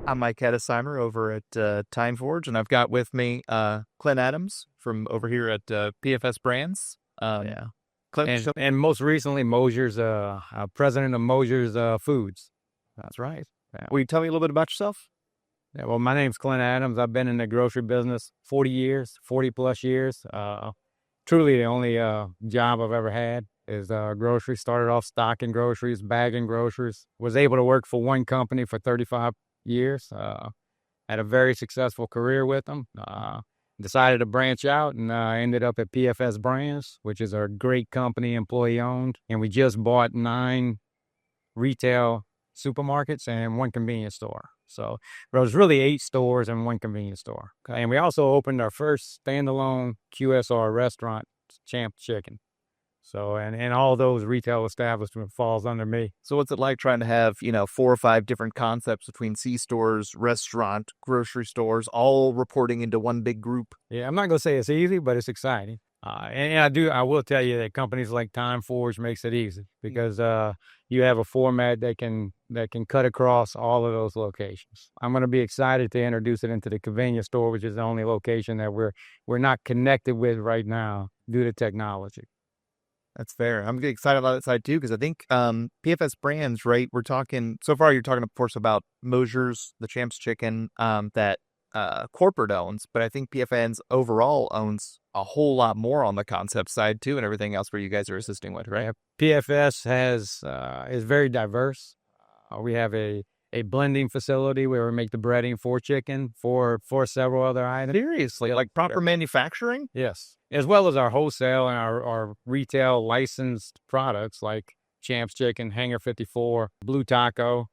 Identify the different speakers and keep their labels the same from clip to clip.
Speaker 1: I'm Mike Hedesimer over at TimeForge, and I've got with me Clint Adams from over here at PFSbrands.
Speaker 2: Yeah.
Speaker 1: Clint,
Speaker 2: And most recently, Moser's president of Moser's Foods.
Speaker 1: that's right.
Speaker 2: Yeah.
Speaker 1: Will you tell me a little bit about yourself?
Speaker 2: Yeah. Well, my name's Clint Adams. I've been in the grocery business 40 years, 40 plus years. Truly the only job I've ever had is grocery. Started off stocking groceries, bagging groceries. Was able to work for one company for 35 years. Had a very successful career with them. Decided to branch out and ended up at PFSbrands, which is a great company, employee owned. And we just bought 9 retail supermarkets and 1 convenience store. So there was really 8 stores and 1 convenience store. Okay. And we also opened our first standalone QSR restaurant, Champ Chicken. So, and all those retail establishments falls under me.
Speaker 1: So what's it like trying to have, 4 or 5 different concepts between C-stores, restaurant, grocery stores, all reporting into one big group?
Speaker 2: Yeah, I'm not going to say it's easy, but it's exciting. And I will tell you that companies like TimeForge makes it easy because you have a format that can cut across all of those locations. I'm going to be excited to introduce it into the convenience store, which is the only location that we're not connected with right now due to technology.
Speaker 1: That's fair. I'm getting excited about that side too, because I think PFSbrands, right? We're talking so far. You're talking, of course, about Moser's, the Champs Chicken that corporate owns, but I think PFNs overall owns a whole lot more on the concept side too, and everything else where you guys are assisting with, right?
Speaker 2: PFS is very diverse. We have a blending facility where we make the breading for chicken for several other items.
Speaker 1: Seriously, like proper manufacturing?
Speaker 2: Yes, as well as our wholesale and our retail licensed products like Champs Chicken, Hanger 54, Blue Taco.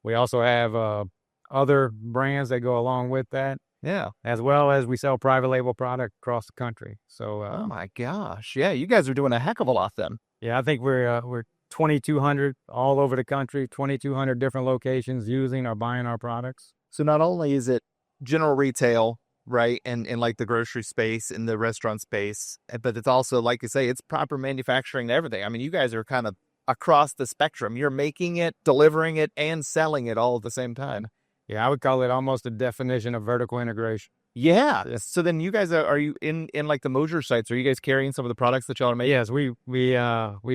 Speaker 2: We also have other brands that go along with that.
Speaker 1: Yeah,
Speaker 2: as well as we sell private label product across the country. So,
Speaker 1: oh my gosh, yeah, you guys are doing a heck of a lot then.
Speaker 2: Yeah, I think we're 2,200 all over the country, 2,200 different locations using or buying our products.
Speaker 1: So not only is it general retail, right, and in like the grocery space, in the restaurant space, but it's also, like you say, it's proper manufacturing and everything. I mean, you guys are kind of across the spectrum. You're making it, delivering it, and selling it all at the same time.
Speaker 2: Yeah, I would call it almost a definition of vertical integration.
Speaker 1: Yeah. So then you guys are you in like the Moser sites? Are you guys carrying some of the products that y'all are making?
Speaker 2: Yes, we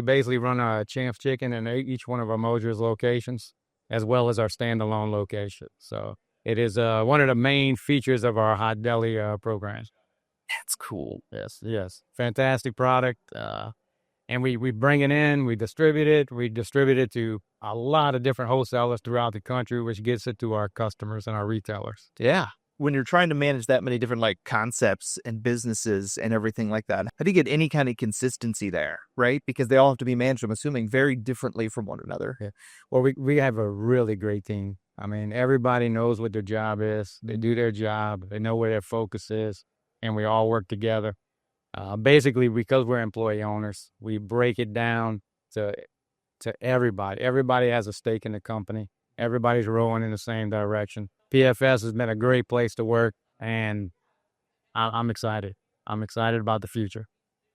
Speaker 2: basically run a Champs Chicken in each one of our Moser's locations, as well as our standalone location. So it is one of the main features of our hot deli programs.
Speaker 1: That's cool.
Speaker 2: Yes, fantastic product. And we bring it in, we distribute it to a lot of different wholesalers throughout the country, which gets it to our customers and our retailers.
Speaker 1: Yeah. When you're trying to manage that many different like concepts and businesses and everything like that, how do you get any kind of consistency there, right? Because they all have to be managed, I'm assuming, very differently from one another.
Speaker 2: Yeah. Well, we have a really great team. I mean, everybody knows what their job is. They do their job. They know where their focus is, and we all work together. Basically, because we're employee owners, we break it down to everybody. Everybody has a stake in the company. Everybody's rowing in the same direction. PFS has been a great place to work, and I'm excited. I'm excited about the future.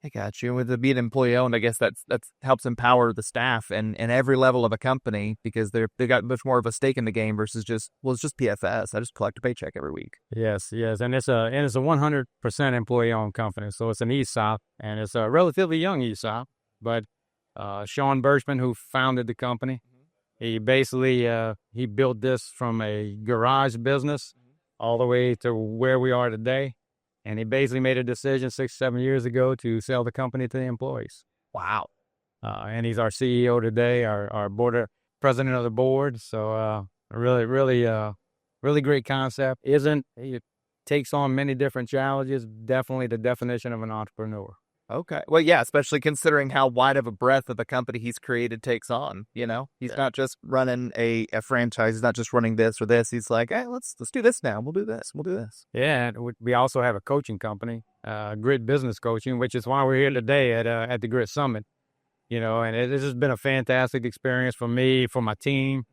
Speaker 1: I got you. With it being employee owned, I guess that helps empower the staff and every level of a company, because they got much more of a stake in the game versus just, well, it's just PFS. I just collect a paycheck every week.
Speaker 2: Yes, and it's a 100% employee owned company. So it's an ESOP, and it's a relatively young ESOP. But Sean Birchman, who founded the company, he basically he built this from a garage business all the way to where we are today. And he basically made a decision 6-7 years ago to sell the company to the employees.
Speaker 1: Wow.
Speaker 2: And he's our CEO today, our president of the board. So really great concept. It takes on many different challenges. Definitely the definition of an entrepreneur.
Speaker 1: Okay. Well, yeah, especially considering how wide of a breadth of the company he's created takes on, He's not just running a franchise. He's not just running this or this. He's like, hey, let's do this now. We'll do this. We'll do this.
Speaker 2: Yeah, and we also have a coaching company, Grit Business Coaching, which is why we're here today at the Grit Summit. And it has been a fantastic experience for me, for my team.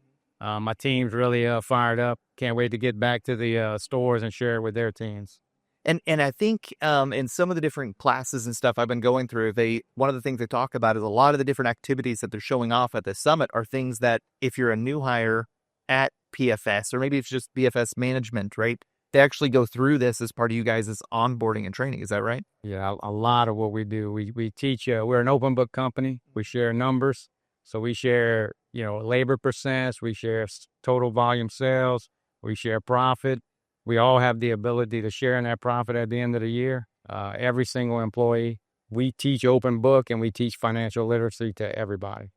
Speaker 2: My team's really fired up. Can't wait to get back to the stores and share it with their teams.
Speaker 1: And I think in some of the different classes and stuff I've been going through, one of the things they talk about is a lot of the different activities that they're showing off at the summit are things that if you're a new hire at PFS, or maybe it's just BFS management, right? They actually go through this as part of you guys' onboarding and training. Is that right?
Speaker 2: Yeah, a lot of what we do, we teach. We're an open book company. We share numbers, so we share labor percents. We share total volume sales. We share profit. We all have the ability to share in that profit at the end of the year. Every single employee. We teach open book and we teach financial literacy to everybody.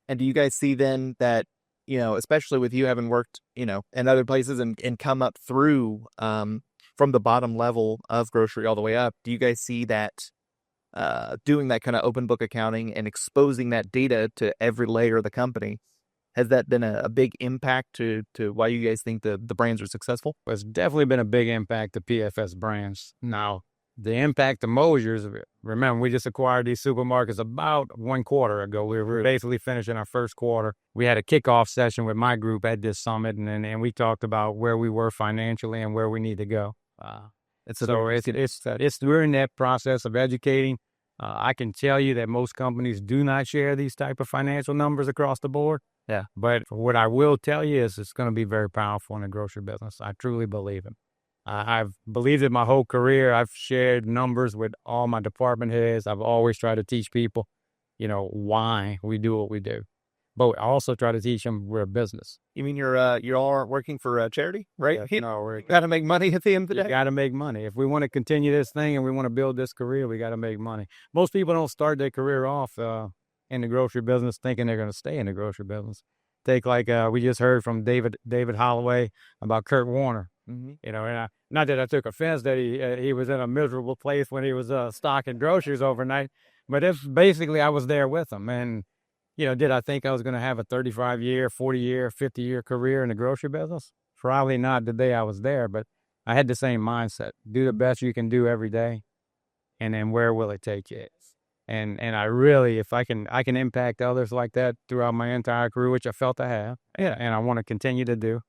Speaker 1: And do you guys see then that, especially with you having worked, in other places and come up through from the bottom level of grocery all the way up, do you guys see that doing that kind of open book accounting and exposing that data to every layer of the company, has that been a big impact to why you guys think the brands are successful?
Speaker 2: It's definitely been a big impact to PFSbrands. Now, the impact of Moser's, remember, we just acquired these supermarkets about 1 quarter ago. We were basically finishing our first quarter. We had a kickoff session with my group at this summit, and we talked about where we were financially and where we need to go. We're in that process of educating. I can tell you that most companies do not share these type of financial numbers across the board.
Speaker 1: Yeah.
Speaker 2: But what I will tell you is it's going to be very powerful in the grocery business. I truly believe it. I've believed it my whole career. I've shared numbers with all my department heads. I've always tried to teach people, why we do what we do. But I also try to teach them we're a business.
Speaker 1: You mean you're all working for a charity, right?
Speaker 2: Yeah, no, we
Speaker 1: got to make money at the end of the day.
Speaker 2: We got to make money. If we want to continue this thing and we want to build this career, we got to make money. Most people don't start their career off in the grocery business thinking they're going to stay in the grocery business. Take we just heard from David Holloway about Kurt Warner. Mm-hmm. Not that I took offense that he was in a miserable place when he was stocking groceries overnight, but it's basically I was there with him. And, did I think I was going to have a 35-year, 40-year, 50-year career in the grocery business? Probably not the day I was there, but I had the same mindset. Do the best you can do every day, and then where will it take you? And I really, if I can impact others like that throughout my entire career, which I felt I have, and I want to continue to do,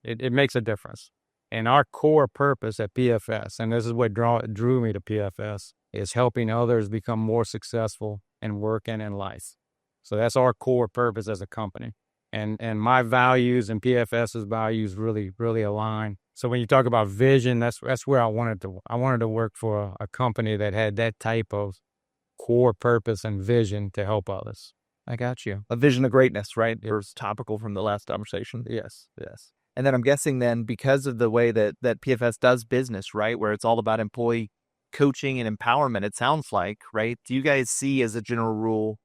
Speaker 2: it makes a difference. And our core purpose at PFS, and this is what drew me to PFS, is helping others become more successful in work and in life. So that's our core purpose as a company. And my values and PFS's values really, really align. So when you talk about vision, that's where I wanted to work for a company that had that type of core purpose and vision to help others.
Speaker 1: I got you. A vision of greatness, right? It was topical from the last conversation.
Speaker 2: Yes.
Speaker 1: And then I'm guessing then because of the way that PFS does business, right, where it's all about employee coaching and empowerment, it sounds like, right? Do you guys see as a general rule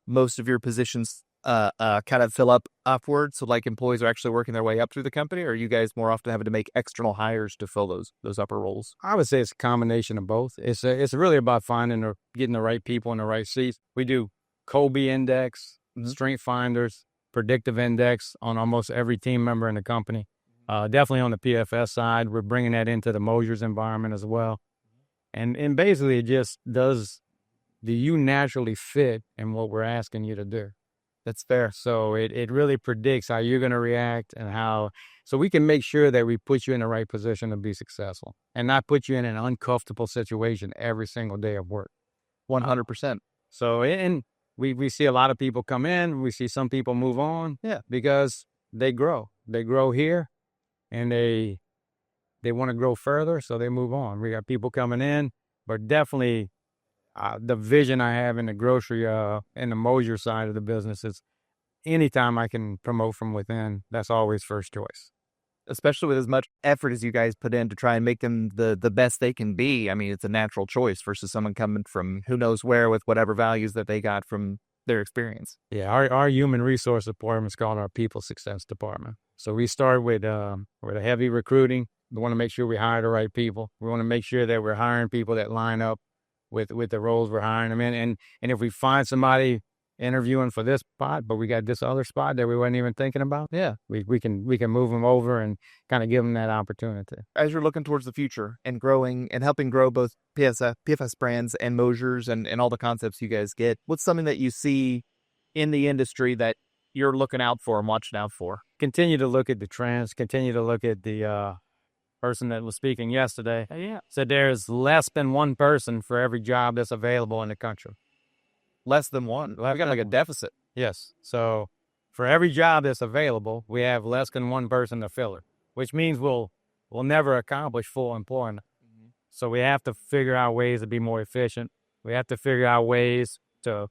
Speaker 1: most of your positions kind of fill up upwards, so like employees are actually working their way up through the company, or are you guys more often having to make external hires to fill those upper roles?
Speaker 2: I would say it's a combination of both. It's really about getting the right people in the right seats. We do Colby Index, Strength Finders, Predictive Index on almost every team member in the company. Definitely on the PFS side, we're bringing that into the Moser's environment as well. And basically it just do you naturally fit in what we're asking you to do?
Speaker 1: That's fair.
Speaker 2: So it really predicts how you're going to react so we can make sure that we put you in the right position to be successful and not put you in an uncomfortable situation every single day of work.
Speaker 1: 100%.
Speaker 2: So, and we see a lot of people come in, we see some people move on.
Speaker 1: Yeah.
Speaker 2: Because they grow here and they want to grow further. So they move on. We got people coming in, but definitely the vision I have in the grocery and the Moser side of the business is anytime I can promote from within, that's always first choice.
Speaker 1: Especially with as much effort as you guys put in to try and make them the best they can be. I mean, it's a natural choice versus someone coming from who knows where with whatever values that they got from their experience.
Speaker 2: Yeah, our human resource department is called our people success department. So we start with a heavy recruiting. We want to make sure we hire the right people. We want to make sure that we're hiring people that line up with the roles we're hiring them in. And if we find somebody interviewing for this spot, but we got this other spot that we wasn't even thinking about, we can move them over and kind of give them that opportunity.
Speaker 1: As you're looking towards the future and growing and helping grow both PFSbrands and Moser's and all the concepts you guys get, what's something that you see in the industry that you're looking out for and watching out for?
Speaker 2: Continue to look at the trends, continue to look at the person that was speaking yesterday. Said there's less than one person for every job that's available in the country.
Speaker 1: Less than one. We got like a deficit.
Speaker 2: Yes. So for every job that's available, we have less than one person to fill it, which means we'll never accomplish full employment. So we have to figure out ways to be more efficient. We have to figure out ways to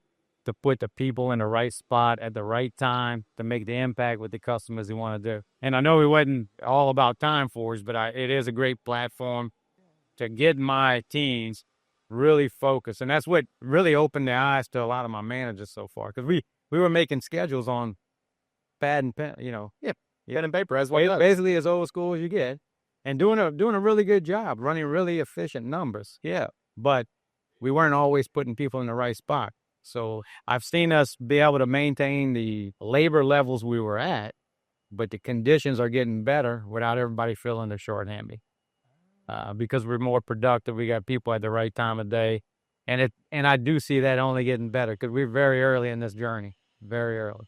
Speaker 2: put the people in the right spot at the right time to make the impact with the customers we want to do. And I know it wasn't all about TimeForge, but it is a great platform to get my teams really focused. And that's what really opened their eyes to a lot of my managers so far. Because we were making schedules on pad and pen,
Speaker 1: pen and paper as well.
Speaker 2: Basically as old school as you get. And doing a really good job, running really efficient numbers. Yeah. But we weren't always putting people in the right spot. So I've seen us be able to maintain the labor levels we were at, but the conditions are getting better without everybody feeling they're short-handed. Because we're more productive, we got people at the right time of day, and I do see that only getting better because we're very early in this journey, very early.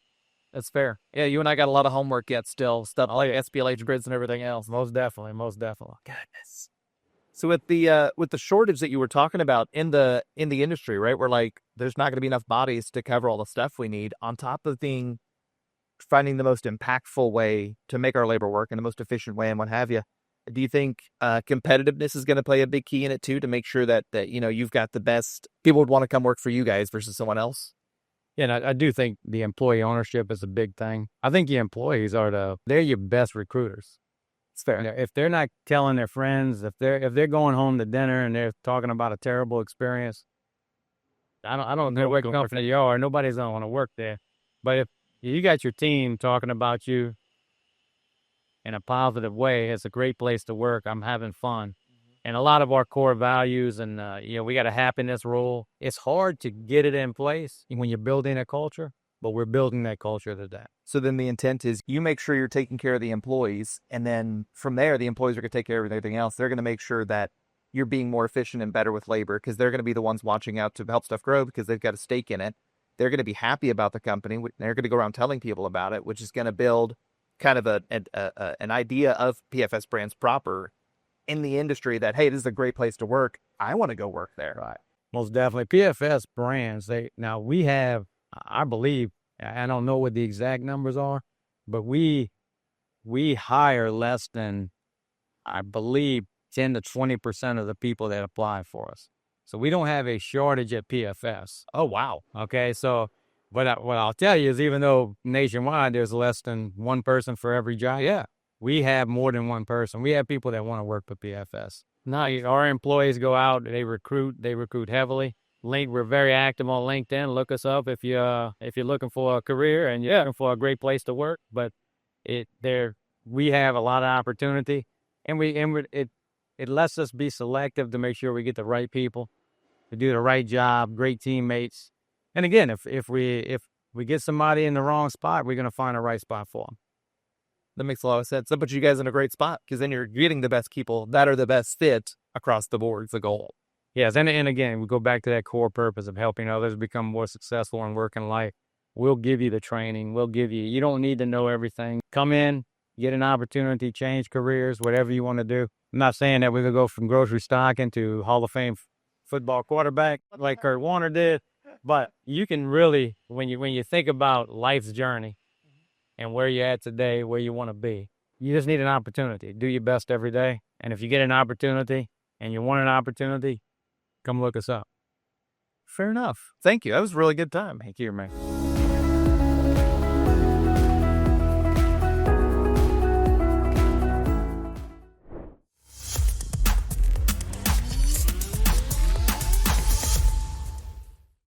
Speaker 1: That's fair. Yeah, you and I got a lot of homework yet still, stuff like SPLH grids and everything else.
Speaker 2: Most definitely.
Speaker 1: Goodness. So with the shortage that you were talking about in the industry, right? Where like there's not going to be enough bodies to cover all the stuff we need, on top of finding the most impactful way to make our labor work in the most efficient way and what have you. Do you think competitiveness is going to play a big key in it too, to make sure that you've got the best people would want to come work for you guys versus someone else?
Speaker 2: Yeah, and I do think the employee ownership is a big thing. I think the employees they're your best recruiters.
Speaker 1: It's fair.
Speaker 2: If they're not telling their friends, if they're going home to dinner and they're talking about a terrible experience, I don't know what company you are. Nobody's gonna want to work there. But if you got your team talking about you in a positive way, it's a great place to work. I'm having fun. And a lot of our core values and, we got a happiness rule. It's hard to get it in place when you're building a culture, but we're building that culture today.
Speaker 1: So then the intent is you make sure you're taking care of the employees, and then from there, the employees are going to take care of everything else. They're going to make sure that you're being more efficient and better with labor, because they're going to be the ones watching out to help stuff grow because they've got a stake in it. They're going to be happy about the company. They're going to go around telling people about it, which is going to build kind of an idea of PFSbrands proper in the industry that, hey, this is a great place to work. I want to go work there.
Speaker 2: Right. Most definitely. PFSbrands, now we have, I believe, I don't know what the exact numbers are, but we hire less than, I believe, 10 to 20% of the people that apply for us. So we don't have a shortage at PFS.
Speaker 1: Oh, wow.
Speaker 2: Okay, so what I'll tell you is, even though nationwide there's less than one person for every job, yeah, we have more than one person. We have people that want to work for PFS. Nice. Our employees go out, they recruit we we're very active on LinkedIn. Look us up if you're looking for a career and you're looking for a great place to work. But we have a lot of opportunity, and it lets us be selective to make sure we get the right people to do the right job, great teammates. And again, if we get somebody in the wrong spot, we're going to find a right spot for them.
Speaker 1: That makes a lot of sense. That puts you guys in a great spot, because then you're getting the best people that are the best fit across the board. It's the goal.
Speaker 2: Yes, and again, we go back to that core purpose of helping others become more successful in work and life. We'll give you the training. You don't need to know everything. Come in, get an opportunity, change careers, whatever you want to do. I'm not saying that we're going to go from grocery stocking to Hall of Fame football quarterback like Kurt Warner did, but you can really, when you think about life's journey and where you're at today, where you want to be, you just need an opportunity. Do your best every day. And if you get an opportunity and you want an opportunity, come look us up.
Speaker 1: Fair enough. Thank you. That was a really good time.
Speaker 2: Thank you, man.